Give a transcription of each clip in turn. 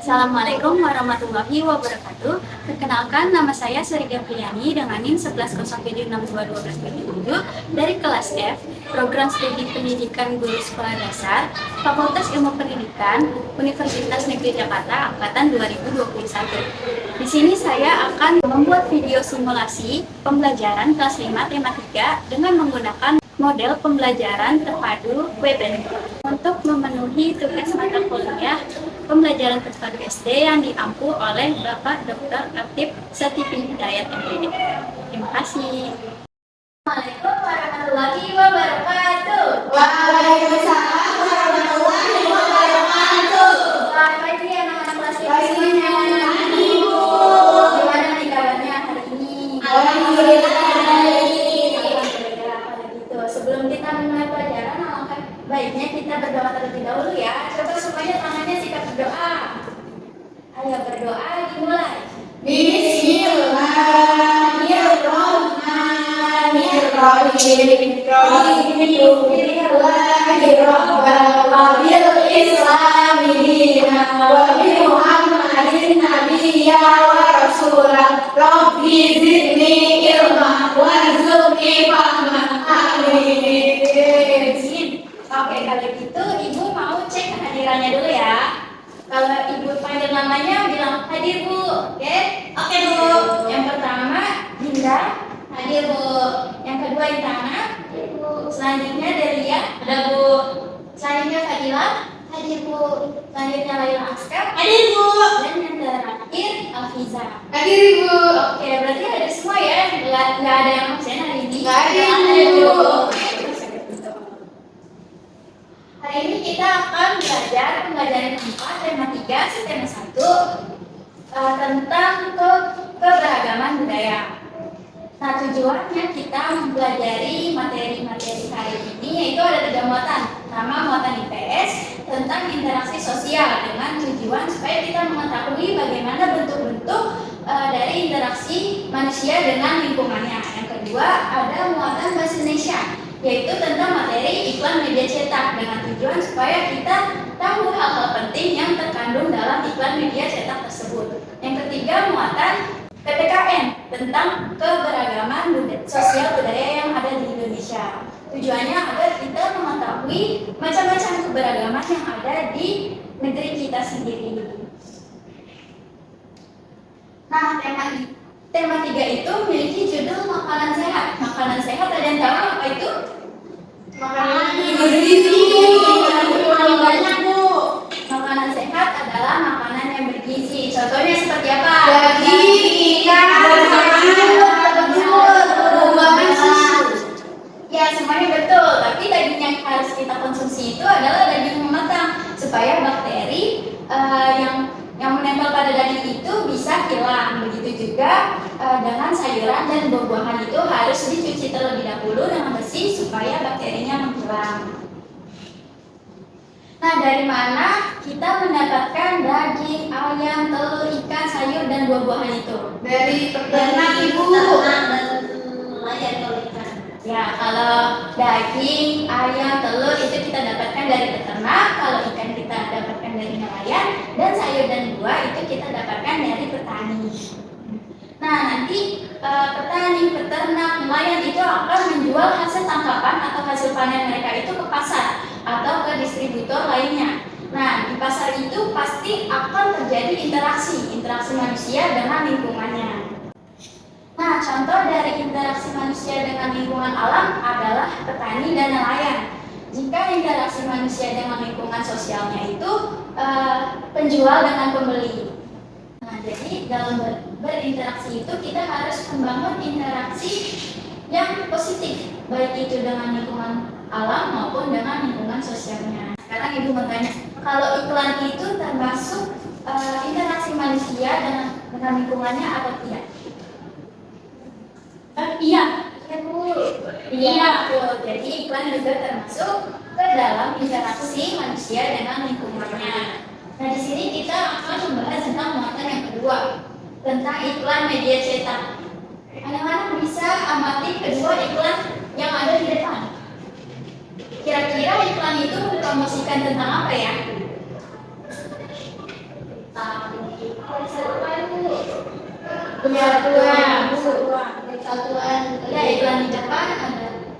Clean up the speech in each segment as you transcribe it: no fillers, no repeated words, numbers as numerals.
Assalamualaikum warahmatullahi wabarakatuh. Perkenalkan, nama saya Sri Gabriani dengan NIM 1107621277 dari kelas F, Program Studi Pendidikan Guru Sekolah Dasar, Fakultas Ilmu Pendidikan, Universitas Negeri Jakarta Angkatan 2021. Di sini saya akan membuat video simulasi pembelajaran kelas 5 tema 3 dengan menggunakan model pembelajaran terpadu WebEn untuk memenuhi tugas mata kuliah pembelajaran terpadu SD yang diampu oleh Bapak Dr. Atif Satifi Hidayat MPD. Terima kasih. Assalamualaikum warahmatullahi wabarakatuh. Waalaikumsalam warahmatullahi wabarakatuh. Selamat pagi anak-anak kelas 5 semuanya. Ibu. Gimana nih kabarnya hari ini? Alhamdulillah baik. Alhamdulillah kalau gitu. Sebelum kita mulai pelajaran, alangkah baiknya kita berdoa terlebih dahulu ya. Coba semuanya tangannya sikat berdoa. Ayo berdoa dimulai. Bismillahirrahmanirrahim. Alhamdulillahi rabbil alamin. Islami dinan wa bi Muhammadin nabiyya wa rasulah. Rabbi zidni ilma warzuqni fahma. Amin. Oke, kalau gitu Ibu mau cek kehadirannya dulu ya. Kalau Ibu panggil namanya bilang hadir Bu. Oke? Oke Bu. Yang pertama Dinda, hadir Bu. Yang kedua Intana, hadir Bu. Selanjutnya Delia, ada Bu. Selanjutnya Fadila, hadir Bu. Selanjutnya Laila Askar, Hadir Bu. dan yang terakhir Alfiza. Hadir Ibu. Oke, berarti ada semua ya. Nggak ada yang absen hari ini. Nggak ada, Bu. Bu. Hari ini kita akan belajar pembelajaran 4, tema 3, tema 1 tentang keberagaman budaya. Nah, tujuannya kita mempelajari materi-materi hari ini yaitu ada 3 muatan. Pertama, muatan IPS tentang interaksi sosial dengan tujuan supaya kita mengetahui bagaimana bentuk-bentuk dari interaksi manusia dengan lingkungannya. Yang kedua, ada muatan bahasa Indonesia yaitu tentang materi iklan media cetak dengan tujuan supaya kita tahu hal-hal penting yang terkandung dalam iklan media cetak tersebut. Yang ketiga, muatan PPKN tentang keberagaman sosial budaya yang ada di Indonesia. Tujuannya agar kita mengetahui macam-macam keberagaman yang ada di negeri kita sendiri. Nah, tema 3 itu memiliki judul makanan sehat. Makanan sehat ada yang tahu apa itu? Makanan bergizi. Banyak Bu. Makanan sehat adalah makanan yang bergizi. Contohnya seperti apa? Daging, ikan, buah-buahan, susu. Ya, semuanya betul. Tapi daging yang harus kita konsumsi itu adalah daging yang matang supaya bakteri yang menempel pada daging itu bisa hilang. Begitu juga dengan sayuran dan buah-buahan itu harus dicuci terlebih dahulu dengan bersih supaya bakterinya menghilang. Nah, dari mana kita mendapatkan daging, ayam, telur, ikan, sayur, dan buah-buahan itu? Dari peternak Ibu. Ya, kalau daging, ayam, telur itu kita dapatkan dari peternak, kalau ikan kita dapatkan dari nelayan, dan sayur dan buah itu kita dapatkan dari petani. Nah, nanti petani, peternak, nelayan itu akan menjual hasil tangkapan atau hasil panen mereka itu ke pasar atau ke distributor lainnya. Nah, di pasar itu pasti akan terjadi interaksi manusia dengan lingkungannya. Nah, contoh dari interaksi manusia dengan lingkungan alam adalah petani dan nelayan. Jika interaksi manusia dengan lingkungan sosialnya itu penjual dengan pembeli. Nah, jadi dalam berinteraksi itu kita harus membangun interaksi yang positif, baik itu dengan lingkungan alam maupun dengan lingkungan sosialnya. Sekarang Ibu mau tanya, kalau iklan itu termasuk interaksi manusia dengan lingkungannya atau tidak? Iya. Iya, betul. Jadi iklan juga termasuk ke dalam interaksi manusia dengan lingkungannya. Nah, di sini kita akan membahas tentang muatan yang kedua, tentang iklan media cetak. Anak-anak bisa amati kedua iklan yang ada di depan. Kira-kira iklan itu mempromosikan tentang apa ya? Persatuan. Ya, iklan di depan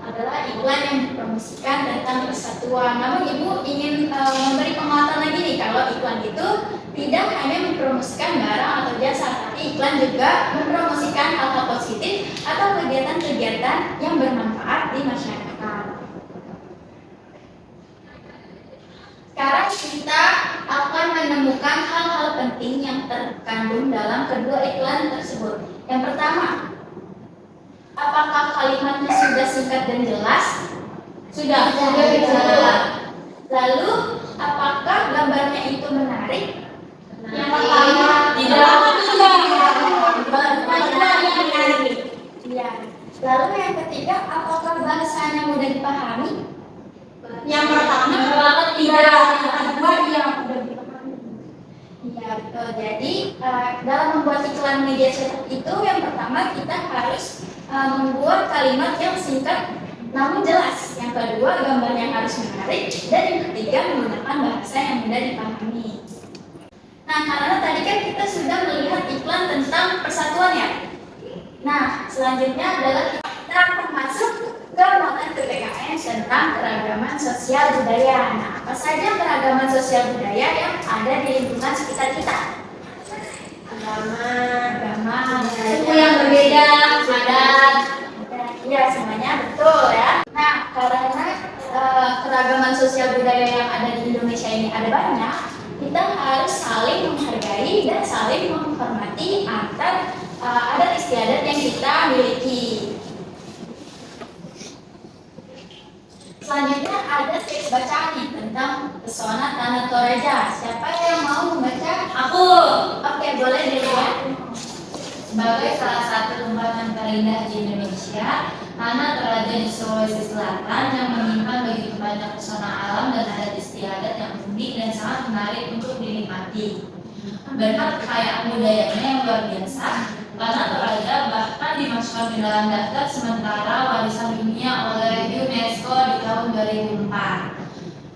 adalah iklan yang mempromosikan tentang persatuan. Namun Ibu ingin memberi penguatan lagi nih, kalau iklan itu tidak hanya mempromosikan barang atau jasa, tapi iklan juga mempromosikan hal-hal positif atau kegiatan-kegiatan yang bermanfaat di masyarakat. Sekarang kita akan menemukan hal-hal penting yang terkandung dalam kedua iklan tersebut. Yang pertama, apakah kalimatnya sudah singkat dan jelas? Sudah jelas. Lalu, apakah gambarnya itu menarik? Yang pertama, tidak. Ya. Lalu yang ketiga, apakah bahasanya mudah dipahami? Yang pertama tidak. Yang kedua yang mudah dipahami. Iya, betul. Jadi dalam membuat iklan media cetak itu, yang pertama kita harus membuat kalimat yang singkat namun jelas. Yang kedua, gambarnya harus menarik. Dan yang ketiga, menggunakan bahasa yang mudah dipahami. Nah, karena tadi kan kita sudah melihat iklan tentang persatuan ya. Nah, selanjutnya adalah kita akan masuk ke materi PPKN tentang keragaman sosial budaya. Nah, apa saja keragaman sosial budaya yang ada di lingkungan sekitar kita? Agama, Suku yang berbeda, adat, ya semuanya betul ya. Nah, karena keragaman sosial budaya yang ada di Indonesia ini ada banyak, kita harus saling menghargai dan saling menghormati antar adat istiadat yang kita miliki. Selanjutnya ada teks bacaan nih tentang pesona Tanah Toraja. Siapa yang mau membaca? Aku. Oke, boleh dilihat. Sebagai salah satu lembaga terindah di Indonesia, Tanah Toraja di Sulawesi Selatan yang menyimpan begitu banyak pesona alam dan adat istiadat yang unik dan sangat menarik untuk dinikmati. Berkat kekayaan budayanya yang luar biasa, Tanah Toraja bahkan dimasukkan ke dalam daftar sementara warisan dunia oleh UNESCO di tahun 2004.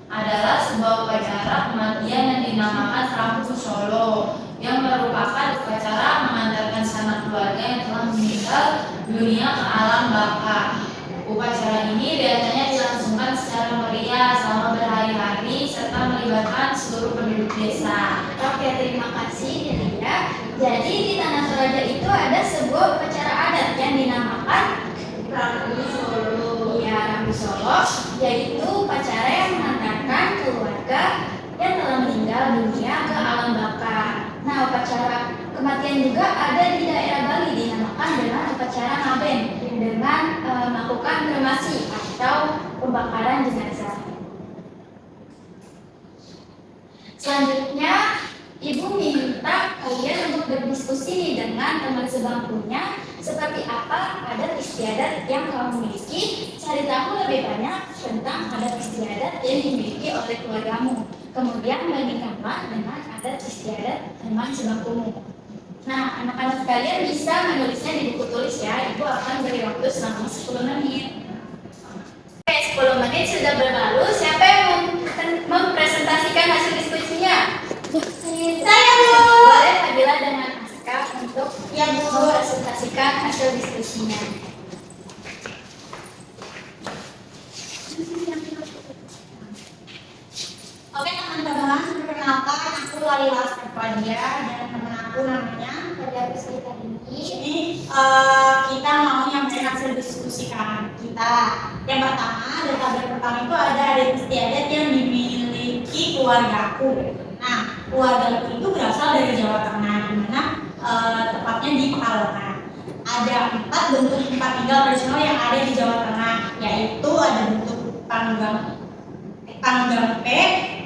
Adalah sebuah upacara kematian yang dinamakan Rambu Solo, yang merupakan upacara mengantarkan sanak keluarga yang telah meninggal dunia ke alam baka. Upacara ini biasanya dilangsungkan secara meriah selama berhari-hari serta melibatkan seluruh penduduk desa. Oke, terima kasih Delia. Jadi di Tanah Toraja itu ada sebuah upacara adat yang dinamakan Rambu Solo. ya Rambu Solo, yaitu upacara yang mengantarkan keluarga yang telah meninggal dunia ke alam baka. Nah, upacara kematian juga ada di daerah Bali dinamakan dengan upacara ngaben dengan melakukan kremasi atau pembakaran jenazah. Selanjutnya, Ibu minta kalian untuk berdiskusi dengan teman sebangkunya seperti apa adat istiadat yang kamu miliki. Cari tahu lebih banyak tentang adat istiadat yang dimiliki oleh keluargamu. Kemudian bandingkanlah dengan adat istiadat teman sebangkumu. Nah, anak-anak sekalian bisa menulisnya di buku tulis ya. Ibu akan beri waktu selama 10 menit. Oke, 10 menit sudah berlalu. Siapa yang mempresentasikan hasil diskusinya? Saya, Bu. Boleh Fadila dengan Aska untuk Ya, Bu. mempresentasikan hasil diskusinya. Oke teman-teman, perkenalkan aku Walila Stefadia dan teman aku namanya Pada kita ini kita mau nyampaikan hasil diskusi kita. Yang pertama, tabel pertama itu ada adat istiadat yang dimiliki keluargaku. Nah, keluargaku itu berasal dari Jawa Tengah, di mana tepatnya di Pekalongan. Ada 4 bentuk tempat tinggal tradisional yang ada di Jawa Tengah, yaitu ada bentuk panggang P,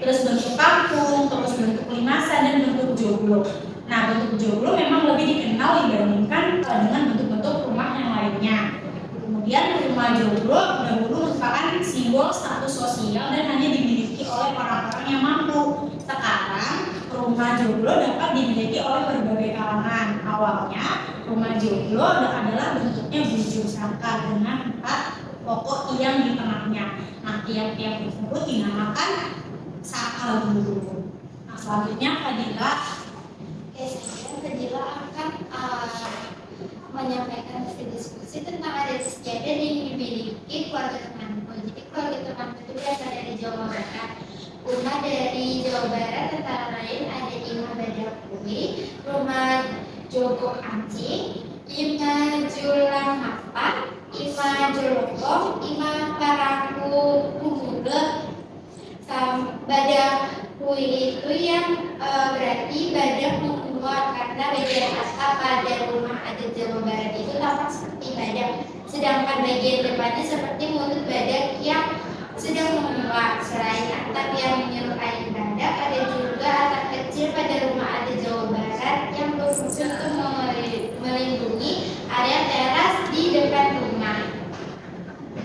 terus bentuk kampung, terus bentuk limasan, dan bentuk joglo. Nah, bentuk joglo memang lebih dikenal dibandingkan dengan bentuk-bentuk rumah yang lainnya. Kemudian rumah joglo dahulu merupakan simbol status sosial dan hanya dimiliki oleh orang-orang yang mampu. Sekarang rumah joglo dapat dimiliki oleh berbagai kalangan. Awalnya rumah joglo adalah bentuknya bujur sangkar dengan 4 pokok tiang di tengahnya. Nah, tiang-tiang tersebut dinamakan sakal guru. Nah, selanjutnya Fadila Oke, saya Fadila akan menyampaikan hasil diskusi tentang adat istiadat yang dimiliki keluarga temanku. Jadi keluarga temanku itu berasal dari Jawa Barat. Rumah dari Jawa Barat antara lain ada Imah Badakui, Rumah Joko Anci, Imah Julang Mapak, Imah Jolokong, Imah Paraku Kubuge. Badakui itu yang berarti badak menguat, karena bagian atap pada rumah adat Jawa Barat itu tampak seperti badak, sedangkan bagian depannya seperti mulut badak yang sedang menguat. Selain atap yang menyerupai badak, ada juga atap kecil pada rumah adat Jawa Barat yang berfungsi untuk melindungi area teras di depan rumah.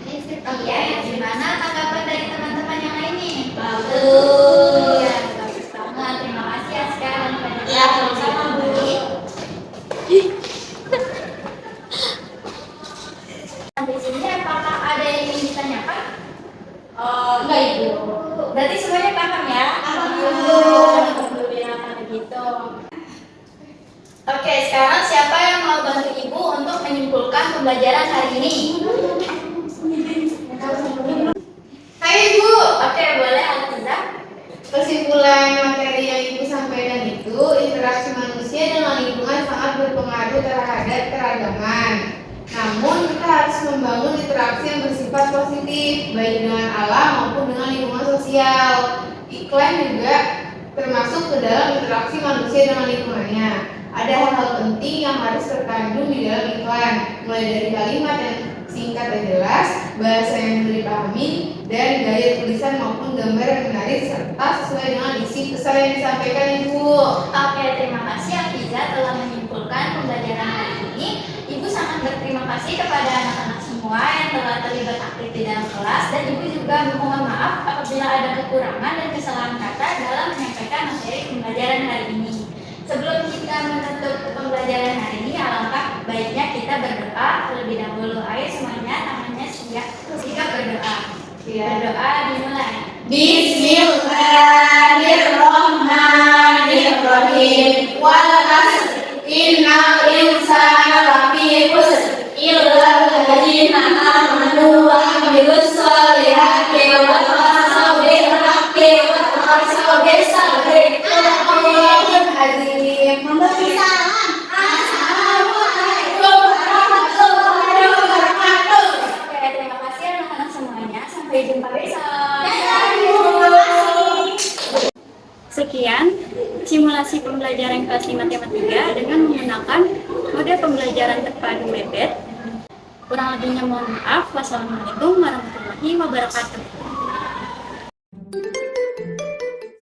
Ini sekian. Gimana tanggapan dari teman-teman yang lain nih? Bagus. Ya, bagus banget. Terima kasih ya sekarang. Ya, sama-sama, Bu. Sampai sini apakah ada yang ingin ditanyakan? Enggak, Ibu. Berarti semuanya paham ya? Paham, Bu. Alhamdulillah begitu. Oke, sekarang siapa yang mau bantu Ibu untuk menyimpulkan pembelajaran hari ini? Hai Ibu, Oke, boleh Alkiza. kesimpulan materi yang Ibu sampaikan itu interaksi manusia dengan lingkungan sangat berpengaruh terhadap keragaman. Namun kita harus membangun interaksi yang bersifat positif baik dengan alam maupun dengan lingkungan sosial. Iklan juga termasuk ke dalam interaksi manusia dengan lingkungannya. Ada hal-hal penting yang harus terkandung di dalam iklan, mulai dari kalimat yang singkat dan jelas, bahasa yang mudah dipahami, dan gaya tulisan maupun gambar yang menarik serta sesuai dengan isi pesan yang disampaikan Ibu. Oke, terima kasih Alkiza telah menyimpulkan pembelajaran hari ini. Ibu sangat berterima kasih kepada anak-anak semua yang telah terlibat aktif di dalam kelas, dan Ibu juga mohon maaf apabila ada kekurangan dan kesalahan kata dalam menyampaikan materi pembelajaran hari ini. Sebelum kita menutup pembelajaran hari ini, alangkah baiknya kita berdoa terlebih dahulu. Ayo semuanya tangannya siap berdoa. Berdoa dimulai. Bismillahirrahmanirrahim. Wal 'asr innal insana lafi khusr illa alladziina aamanu wa 'amilus shalihati wa tawassaw bil haqqi wa tawassaw bis sabri. Allahul azim. Assalamualaikum warahmatullahi wabarakatuh. Oke, terima kasih anak-anak semuanya. Sampai jumpa besok. Sekian simulasi pembelajaran kelas 5 tema 3 dengan menggunakan mode pembelajaran terpadu MEBET. Kurang lebihnya mohon maaf. Wassalamualaikum warahmatullahi wabarakatuh.